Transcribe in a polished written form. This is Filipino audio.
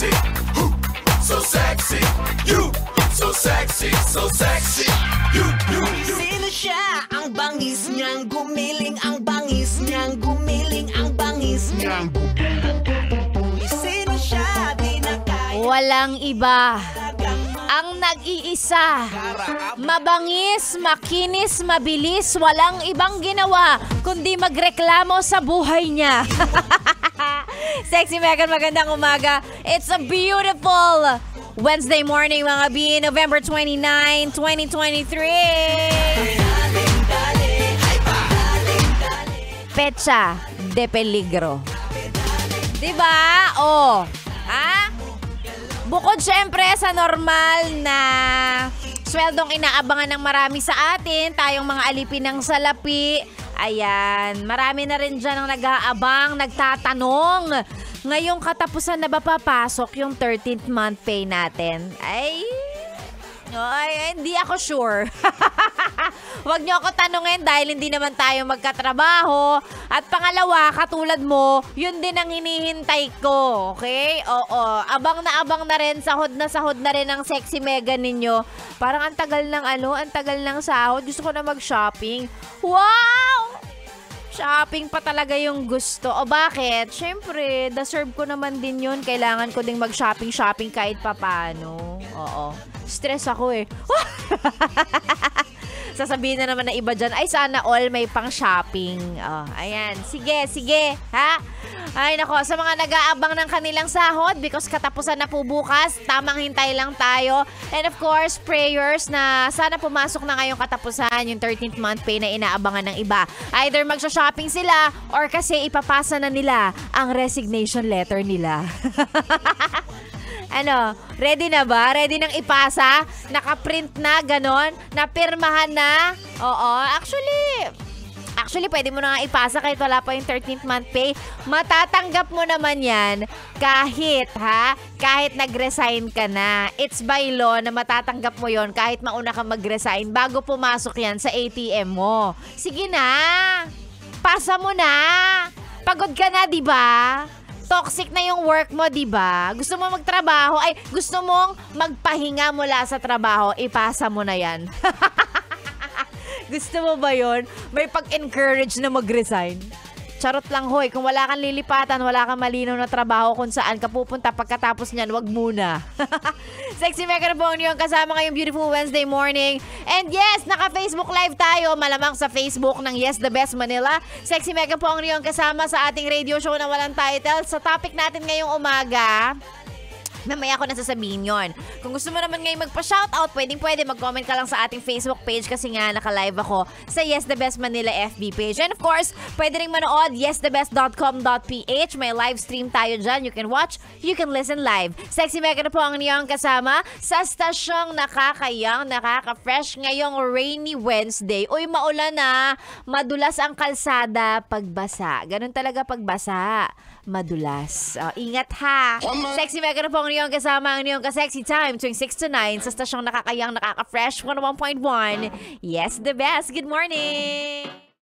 sexy. So sexy. You so sexy, so sexy. You. Sino siya? Ang bangis niyang gumiling, ang bangis niyang gumiling, ang bangis niyang Sino siya? Di na kaya. Walang iba. Ang nag-iisa. Mabangis, makinis, mabilis, walang ibang ginawa kundi magreklamo sa buhay niya. Sexy Megan, magandang umaga. It's a beautiful Wednesday morning, mga B, November 29, 2023. Petsa de peligro. Diba? Oh. Ha? Bukod syempre sa normal na sweldong inaabangan ng marami sa atin, tayong mga alipin ng salapi, ayan, marami na rin dyan ang nag-aabang, nagtatanong. Ngayong katapusan na ba papasok yung 13th month pay natin? Ay, hindi ako sure. Huwag niyo ako tanungin dahil hindi naman tayo magkatrabaho. At pangalawa, katulad mo, yun din ang hinihintay ko. Okay? Oo. Abang na rin, sahod na rin ang Sexy Megan ninyo. Parang ang tagal ng sahod. Gusto ko na mag-shopping. Wow! Shopping pa talaga yung gusto. O bakit? Siyempre, deserve ko naman din yun. Kailangan ko ding mag-shopping kahit papano. Oo. Stress ako eh. Sasabihin na naman na iba dyan, ay sana all may pang shopping. Oh, ayan. Sige. Ha? Ay nako, sa mga nag-aabang ng kanilang sahod because katapusan na po bukas, tamang hintay lang tayo. And of course, prayers na sana pumasok na ngayong katapusan yung 13th month pay na inaabangan ng iba. Either magsha-shopping sila or kasi ipapasa na nila ang resignation letter nila. Ano, ready na ba? Ready nang ipasa? Nakaprint na, ganon? Napirmahan na? Oo, actually, pwede mo na nga ipasa kahit wala pa yung 13th month pay. Matatanggap mo naman yan kahit nag-resign ka na. It's by law na matatanggap mo yon kahit mauna ka mag-resign bago pumasok yan sa ATM mo. Sige na, pasa mo na. Pagod ka na, di ba? Toxic na yung work mo, di ba? Gusto mo magtrabaho, gusto mong magpahinga mula sa trabaho, ipasa mo na yan. Gusto mo ba yun? May pag-encourage na mag-resign. Charot lang, hoy. Kung wala kang lilipatan, wala kang malinaw na trabaho kung saan ka pupunta pagkatapos niyan, wag muna. Sexy Megan po yung kasama ngayong beautiful Wednesday morning. And yes, naka-Facebook Live tayo. Malamang sa Facebook ng Yes The Best Manila. Sexy Megan po yung kasama sa ating radio show na walang title. Sa topic natin ngayong umaga, mamaya ko na sasabihin yun. Kung gusto mo naman ngayon magpa-shoutout, pwede mag-comment ka lang sa ating Facebook page kasi nga naka-live ako sa Yes The Best Manila FB page. And of course, pwede rin manood yesthebest.com.ph. May live stream tayo dyan. You can watch, you can listen live. Sexy Megan na po ang niyong kasama sa stasyong nakakayang, nakaka-fresh ngayong rainy Wednesday. Uy, maulan na. Madulas ang kalsada pagbasa. Ganun talaga pagbasa. Madulas. Ingat ha. Sexy Megan na po ang niyong kasama, ang niyong ka-sexy time tuwing 6 to 9 sa stasyong nakakayang, nakaka-fresh 101.1. Yes, The Best. Good morning!